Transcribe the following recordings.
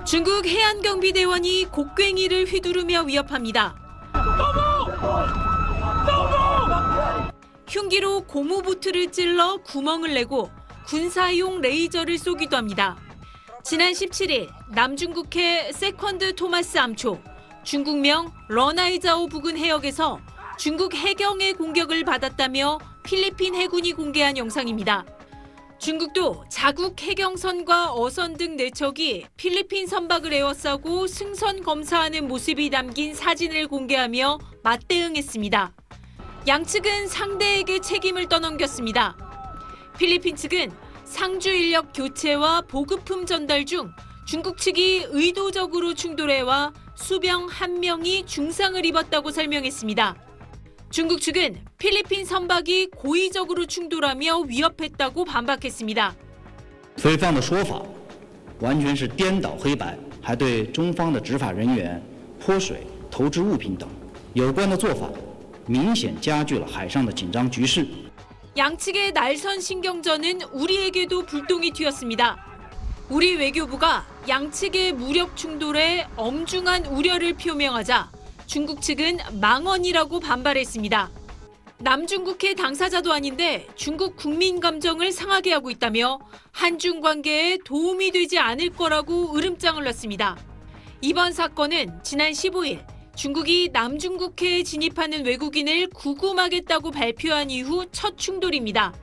중국 해안경비대원이 곡괭이를 휘두르며 위협합니다. 흉기로 고무보트를 찔러 구멍을 내고 군사용 레이저를 쏘기도 합니다. 지난 17일 남중국해 세컨드 토마스 암초, 중국명 러나이자오 부근 해역에서 중국 해경의 공격을 받았다며 필리핀 해군이 공개한 영상입니다. 중국도 자국 해경선과 어선 등 4척이 필리핀 선박을 에워싸고 승선 검사하는 모습이 담긴 사진을 공개하며 맞대응했습니다. 양측은 상대에게 책임을 떠넘겼습니다. 필리핀 측은 상주 인력 교체와 보급품 전달 중 중국 측이 의도적으로 충돌해와 수병 1명이 중상을 입었다고 설명했습니다. 중국 측은 필리핀 선박이 고의적으로 충돌하며 위협했다고 반박했습니다. 菲方的说法完全是颠倒黑白，还对中方的执法人员泼水、投掷物品等，有关的做法明显加剧了海上的紧张局势。 양측의 날선 신경전은 우리에게도 불똥이 튀었습니다. 우리 외교부가 양측의 무력 충돌에 엄중한 우려를 표명하자 중국 측은 망언이라고 반발했습니다. 남중국해 당사자도 아닌데 중국 국민 감정을 상하게 하고 있다며 한중 관계에 도움이 되지 않을 거라고 으름장을 놨습니다. 이번 사건은 지난 15일 중국이 남중국해에 진입하는 외국인을 구금하겠다고 발표한 이후 첫 충돌입니다.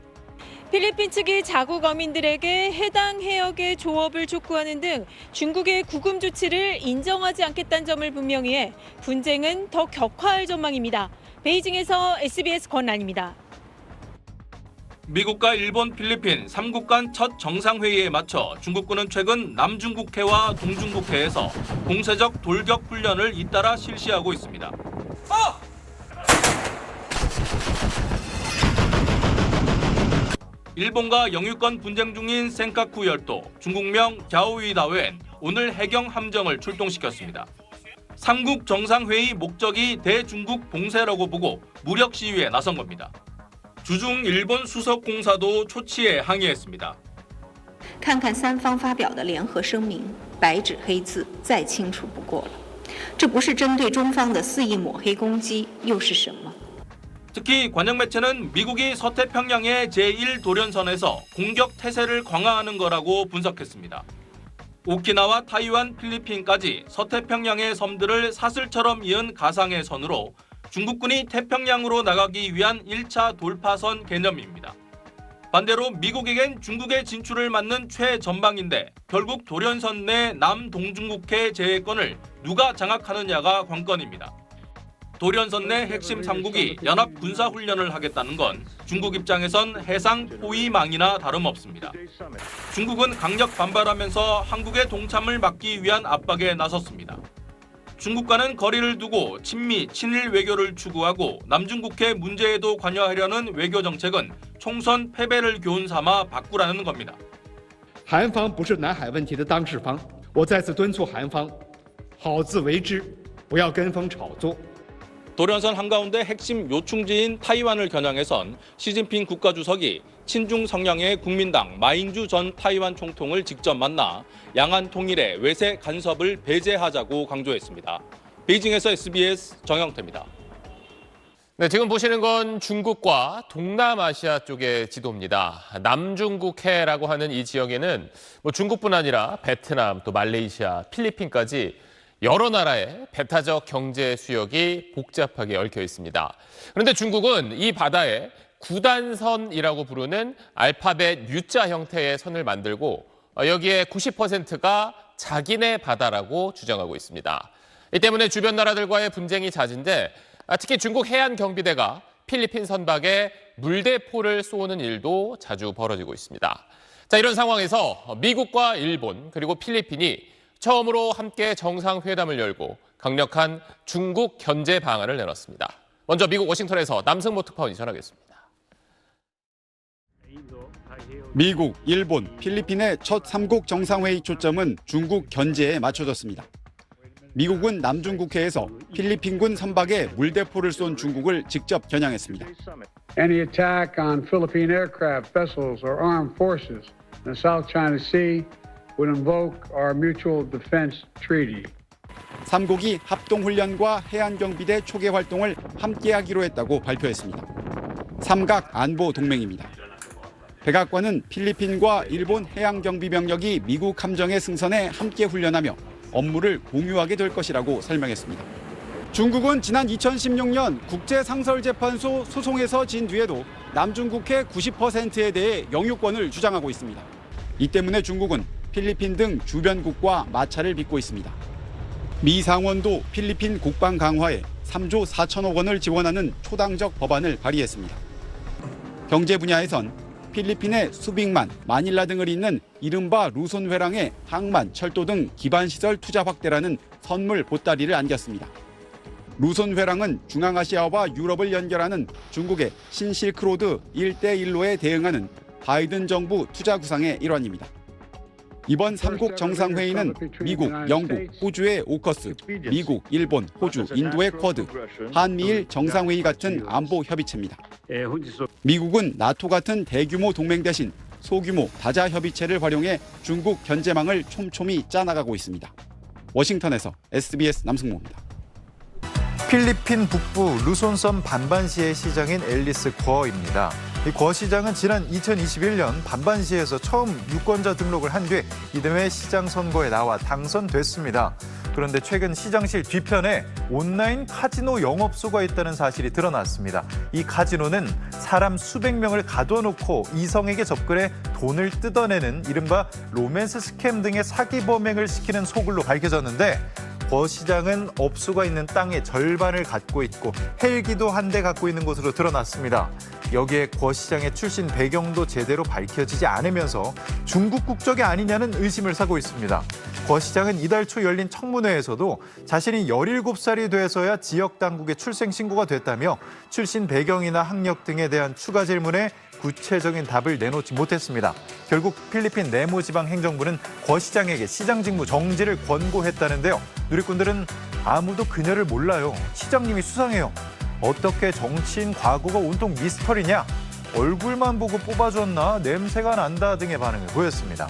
필리핀 측이 자국 어민들에게 해당 해역의 조업을 촉구하는 등 중국의 구금 조치를 인정하지 않겠다는 점을 분명히 해 분쟁은 더 격화할 전망입니다. 베이징에서 SBS 권란입니다. 미국과 일본, 필리핀 3국 간 첫 정상회의에 맞춰 중국군은 최근 남중국해와 동중국해에서 공세적 돌격 훈련을 잇따라 실시하고 있습니다. 일본과 영유권 분쟁 중인 센카쿠 열도, 중국명 갸오위다웬 오늘 해경 함정을 출동시켰습니다. 3국 정상회의 목적이 대중국 봉쇄라고 보고 무력 시위에 나선 겁니다. 주중 일본 수석공사도 초치에 항의했습니다. 看看三方发表的联合声明，白纸黑字，再清楚不过了。这不是针对中方的肆意抹黑攻击，又是什么？ 특히 관영 매체는 미국이 서태평양의 제1도련선에서 공격 태세를 강화하는 거라고 분석했습니다. 오키나와 타이완, 필리핀까지 서태평양의 섬들을 사슬처럼 이은 가상의 선으로 중국군이 태평양으로 나가기 위한 1차 돌파선 개념입니다. 반대로 미국에겐 중국의 진출을 막는 최전방인데 결국 도련선 내 남동중국해 제해권을 누가 장악하느냐가 관건입니다. 도련선 내 핵심 3국이 연합 군사훈련을 하겠다는 건 중국 입장에선 해상 포위망이나 다름없습니다. 중국은 강력 반발하면서 한국의 동참을 막기 위한 압박에 나섰습니다. 중국과는 거리를 두고 친미, 친일 외교를 추구하고 남중국해 문제에도 관여하려는 외교 정책은 총선 패배를 교훈 삼아 바꾸라는 겁니다. 韩方不是南海问题的当事方，我再次敦促韩方好自为之，不要跟风炒作。 도련선 한가운데 핵심 요충지인 타이완을 겨냥해선 시진핑 국가주석이 친중 성향의 국민당 마잉주 전 타이완 총통을 직접 만나 양안 통일에 외세 간섭을 배제하자고 강조했습니다. 베이징에서 SBS 정영태입니다. 네, 지금 보시는 건 중국과 동남아시아 쪽의 지도입니다. 남중국해라고 하는 이 지역에는 중국뿐 아니라 베트남, 또 말레이시아, 필리핀까지 여러 나라의 배타적 경제 수역이 복잡하게 얽혀 있습니다. 그런데 중국은 이 바다에 구단선이라고 부르는 알파벳 U자 형태의 선을 만들고 여기에 90%가 자기네 바다라고 주장하고 있습니다. 이 때문에 주변 나라들과의 분쟁이 잦은데 특히 중국 해안경비대가 필리핀 선박에 물대포를 쏘는 일도 자주 벌어지고 있습니다. 자, 이런 상황에서 미국과 일본 그리고 필리핀이 처음으로 함께 정상회담을 열고 강력한 중국 견제 방안을 내놨습니다. 먼저 미국 워싱턴에서 남승모 특파원이 전하겠습니다. 미국, 일본, 필리핀의 첫 3국 정상회의 초점은 중국 견제에 맞춰졌습니다. 미국은 남중국해에서 필리핀군 선박에 물대포를 쏜 중국을 직접 겨냥했습니다. Any attack on Philippine aircraft, vessels, or armed forces in the South China Sea would invoke our Mutual Defense Treaty. 3국이 합동훈련과 해안경비대 초계 활동을 함께하기로 했다고 발표했습니다. 삼각 안보 동맹입니다. 백악관은 필리핀과 일본 해양경비병력이 미국 함정의 승선에 함께 훈련하며 업무를 공유하게 될 것이라고 설명했습니다. 중국은 지난 2016년 국제상설재판소 소송에서 진 뒤에도 남중국해 90%에 대해 영유권을 주장하고 있습니다. 이 때문에 중국은 필리핀 등 주변국과 마찰을 빚고 있습니다. 미 상원도 필리핀 국방 강화에 3조 4천억 원을 지원하는 초당적 법안을 발의했습니다. 경제 분야에선 필리핀의 수빅만, 마닐라 등을 잇는 이른바 루손 회랑의 항만, 철도 등 기반시설 투자 확대라는 선물 보따리를 안겼습니다. 루손 회랑은 중앙아시아와 유럽을 연결하는 중국의 신실크로드 1대1로에 대응하는 바이든 정부 투자 구상의 일환입니다. 이번 3국 정상회의는 미국, 영국, 호주의 오커스, 미국, 일본, 호주, 인도의 쿼드, 한미일 정상회의 같은 안보 협의체입니다. 미국은 나토 같은 대규모 동맹 대신 소규모 다자 협의체를 활용해 중국 견제망을 촘촘히 짜나가고 있습니다. 워싱턴에서 SBS 남승모입니다. 필리핀 북부 루손섬 반반시의 시장인 앨리스 궈입니다. 이 궈 시장은 지난 2021년 반반시에서 처음 유권자 등록을 한 뒤 이듬해 시장 선거에 나와 당선됐습니다. 그런데 최근 시장실 뒤편에 온라인 카지노 영업소가 있다는 사실이 드러났습니다. 이 카지노는 사람 수백 명을 가둬놓고 이성에게 접근해 돈을 뜯어내는 이른바 로맨스 스캠 등의 사기 범행을 시키는 소굴로 밝혀졌는데 궈 시장은 업소가 있는 땅의 절반을 갖고 있고 헬기도 한 대 갖고 있는 것으로 드러났습니다. 여기에 궈 시장의 출신 배경도 제대로 밝혀지지 않으면서 중국 국적이 아니냐는 의심을 사고 있습니다. 궈 시장은 이달 초 열린 청문회에서도 자신이 17살이 돼서야 지역 당국에 출생 신고가 됐다며 출신 배경이나 학력 등에 대한 추가 질문에 구체적인 답을 내놓지 못했습니다. 결국 필리핀 네모지방 행정부는 궈 시장에게 시장 직무 정지를 권고했다는데요. 누리꾼들은 아무도 그녀를 몰라요. 시장님이 수상해요. 어떻게 정치인 과거가 온통 미스터리냐? 얼굴만 보고 뽑아줬나? 냄새가 난다 등의 반응을 보였습니다.